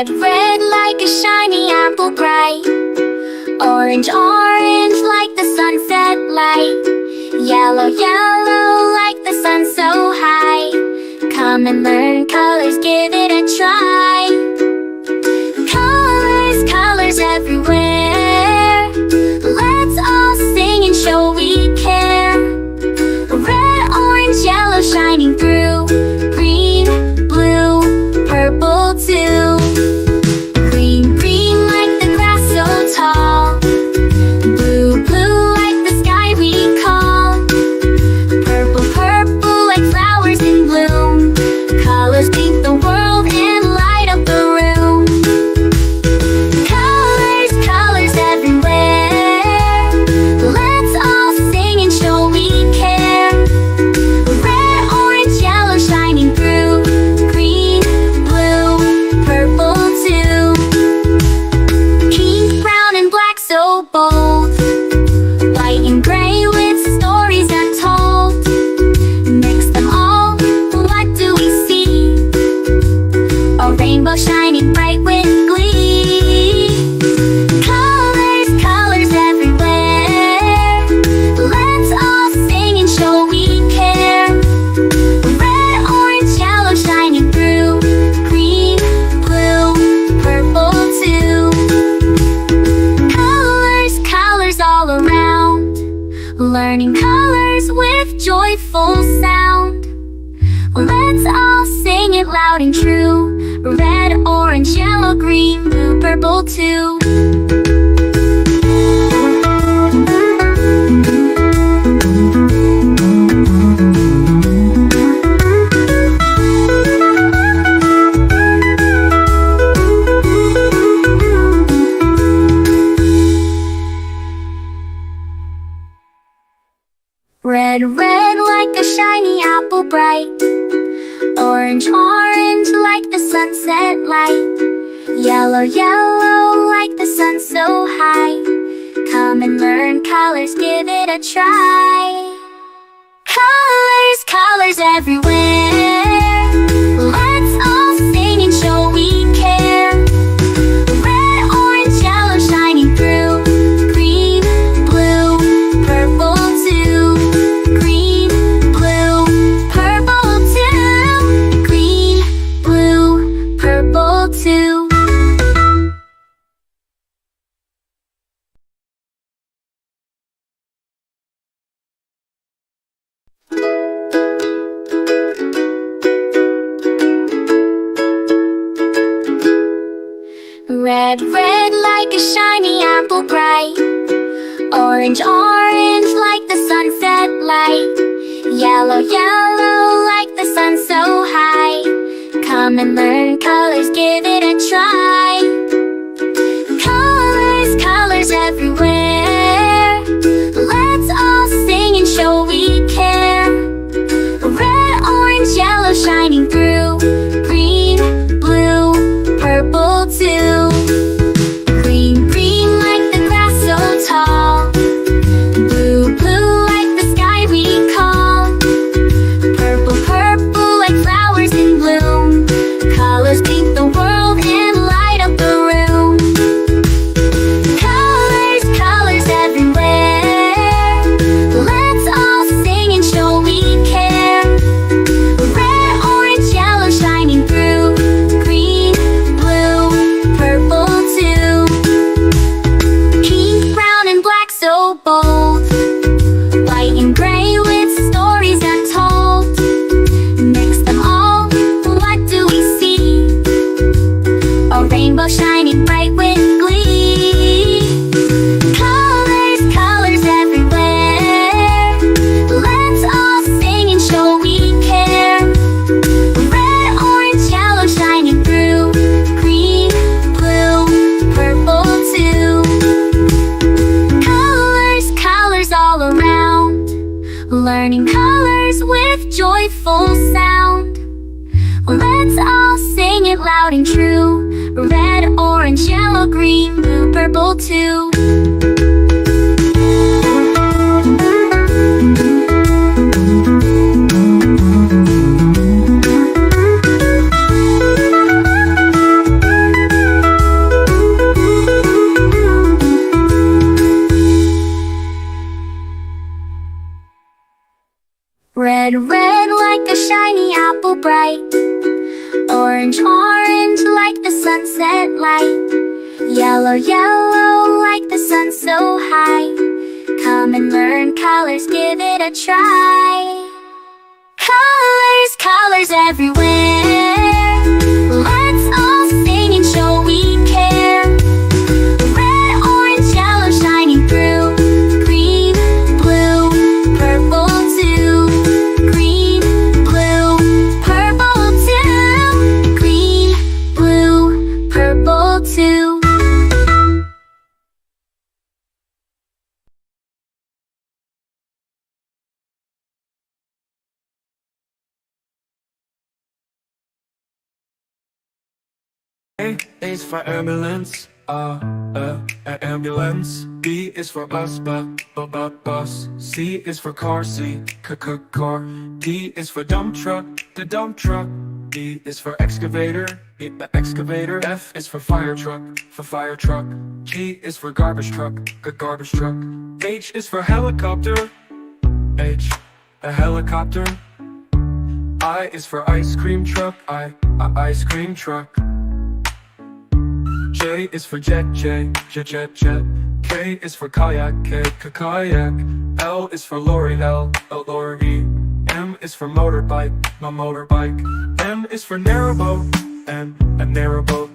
Red, red like a shiny apple bright. Orange, orange like the sunset light. Yellow, yellow like the sun so high. Come and learn colors, give it a try. Colors, colors everywhere. Let's all sing and show we care. Red, orange, yellow shining through. Green, blue, purple too. Green, green like the grass so tall. Blue, blue like the sky we call. Purple, purple like flowers in bloom. Colors paint the world and light up the room. Colors, colors everywhere. Let's all sing and show we care. Red, orange, yellow shining through. Green, blue, purple too. Pink, brown and black so bold. White and gray with stories untold. Mix them all, what do we see? A rainbow shining bright with glee. Colors, colors everywhere. Let's all sing and show we care. Red, orange, yellow shining through. Green, blue, purple too. Colors, colors all around. Learning colors with joyful sound. Let's all sing it loud and true. Red, orange, yellow, green, blue, purple too. Red, red like a shiny apple bright. Orange, orange like the sunset light. Yellow, yellow like the sun so high. Come and learn colors, give it a try. Colors, colors everywhere. Let's all sing and show we care. Red, orange, yellow shining through. Green, blue, purple too. Green, blue, purple too. Green, blue, purple too. Red, red like a shiny apple bright. Orange, orange like the sunset light. Yellow, yellow like the sun so high. Come and learn colors, give it a try. Colors, colors everywhere. Let's all sing and show we care. Red, orange, yellow shining through. Green, blue, purple too. Green, green like the grass so tall. Blue, blue like the sky we call. Purple, purple like flowers in bloom. Colors paint the world and light up the room. Colors, colors everywhere. Let's all sing and show we care. Red, orange, yellow shining through. Green, blue, purple too. Pink, brown and black so bold. White and gray with stories untold. Mix them all, what do we see? A rainbow shining bright with glee. Colors, colors everywhere. Let's all sing and show we care. Red, orange, yellow shining through. Green, blue, purple too. Colors, colors all around. Learning colors with joyful sound. Let's all sing it loud and true. Red, orange, yellow, green, blue, purple too. Red, red like a shiny apple bright. Orange, orange like the sunset light. Yellow, yellow like the sun so high. Come and learn colors, give it a try. Colors, colors everywhere. Let's all sing and show we care. Red, orange, yellow shining through. Green, blue, purple too. Green, blue, purple too. Green, blue, purple too. A is for ambulance, ambulance. B is for bus, bus. C is for car, car. D is for dump truck, the dump truck. E is for excavator, the excavator. F is for fire truck, G is for garbage truck, garbage truck. H is for helicopter, a helicopter. I is for ice cream truck, ice cream truck. J is for jet. K is for kayak, kayak. L is for lorry, lorry. M is for motorbike, motorbike. N is for narrowboat, a narrowboat.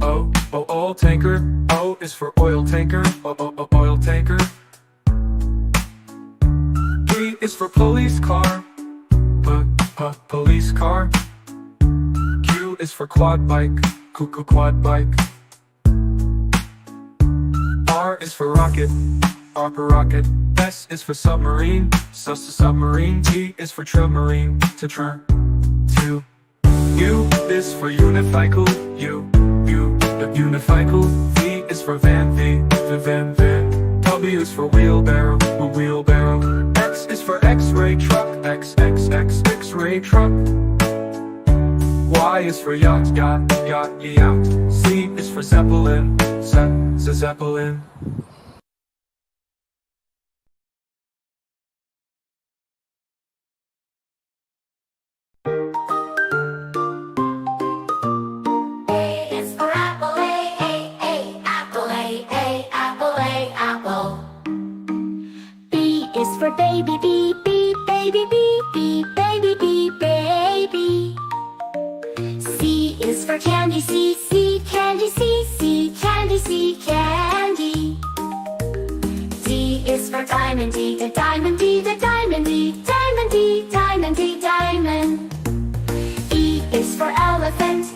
O, oil tanker. O is for oil tanker, oil tanker. P is for police car, police car. Q is for quad bike. R is for rocket, rocket. S is for submarine, submarine. T is for submarine, to. U is for unicycle, the unicycle. V is for van, the van. W is for wheelbarrow, wheelbarrow. X is for X-ray truck, X-ray truck. Y is for yacht. Z is for zeppelin, zeppelin. A is for apple, apple, apple. B is for baby, baby, baby. C is for candy, candy, candy. D is for diamond, the diamond, diamond. E is for elephant,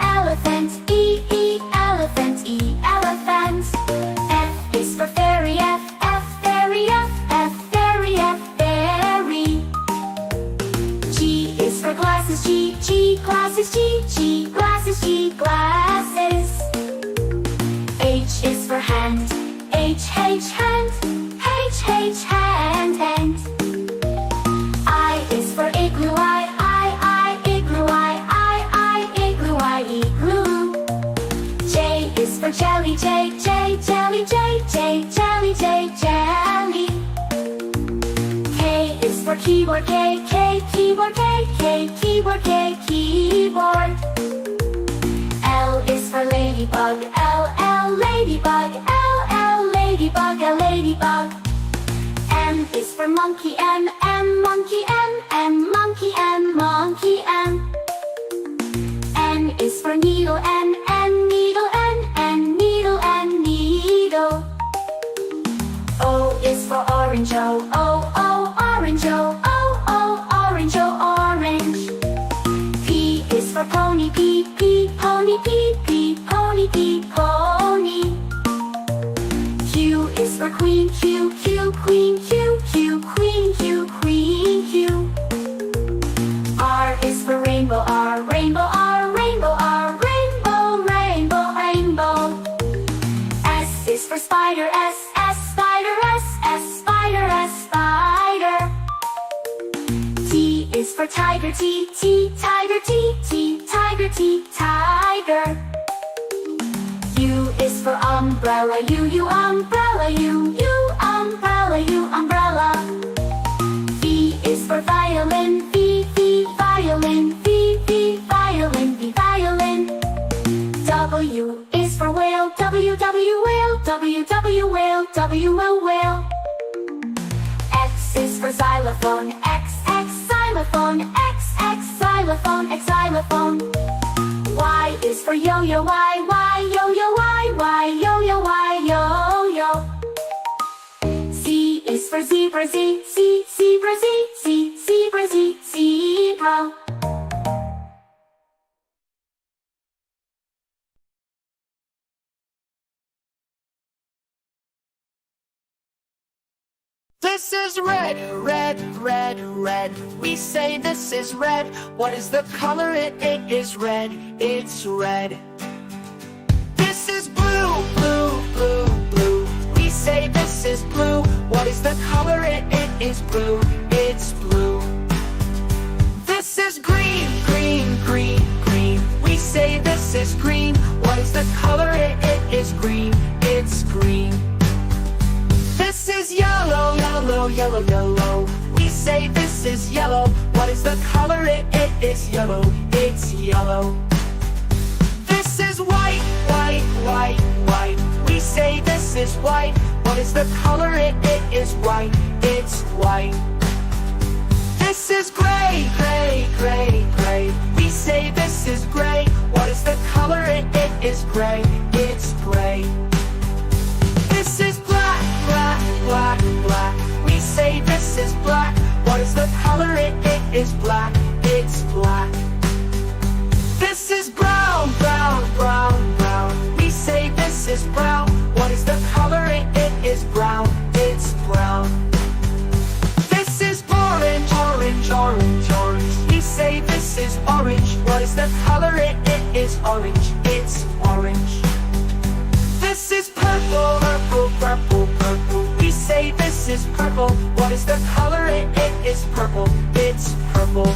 elephant, elephant. F is for fairy, fairy. G is for glasses, glasses. H is for hand, hand. I is for igloo, igloo. J is for jelly, jelly. K is for keyboard, keyboard. L is for ladybug, ladybug. M is for monkey, monkey. N is for needle, needle. O is for orange, orange. P is for pony, pony. Q is for queen, queen. R is for rainbow, rainbow. S is for spider, spider. T is for tiger, tiger. U is for umbrella, umbrella. V is for violin. V, V, violin. V, V, violin. V, violin. W is for whale. W, W, whale. W, W, whale. W, O, whale. X is for xylophone. X, X, xylophone. X, X, xylophone. X, xylophone. Y is for yo-yo. Y, Y, yo-yo. Y, Y, yo-yo. Y, yo-yo. Z is for zebra. Z, Z, zebra. Z, Z, zebra. Z, zebra. This is red, red, red, red. We say this is red. What is the color? It is red. It's red. This is blue, blue, blue, blue. We say this is blue. What is the color? It is blue. It's blue. This is green, green, green, green. We say this is green. What is the color? It is green. It's green. This is yellow, yellow, yellow, yellow. We say this is yellow. What is the color? It is yellow. It's yellow. This is white, white, white, white. We say this is white. What is the color? It is white. It's white. This is gray, gray, gray, gray. We say this is gray. What is the color? It is gray. It's gray. This is black, black, black, black. We say this is black. What is the color? It is black. It's black. This is brown, brown, brown, brown. We say this is brown. What is the color? It is brown. It's brown. This is orange, orange, orange, orange. We say this is orange. What is the color? It is orange. It's orange. This is purple, purple, purple, purple. We say this is purple. What is the color? It is purple. It's purple.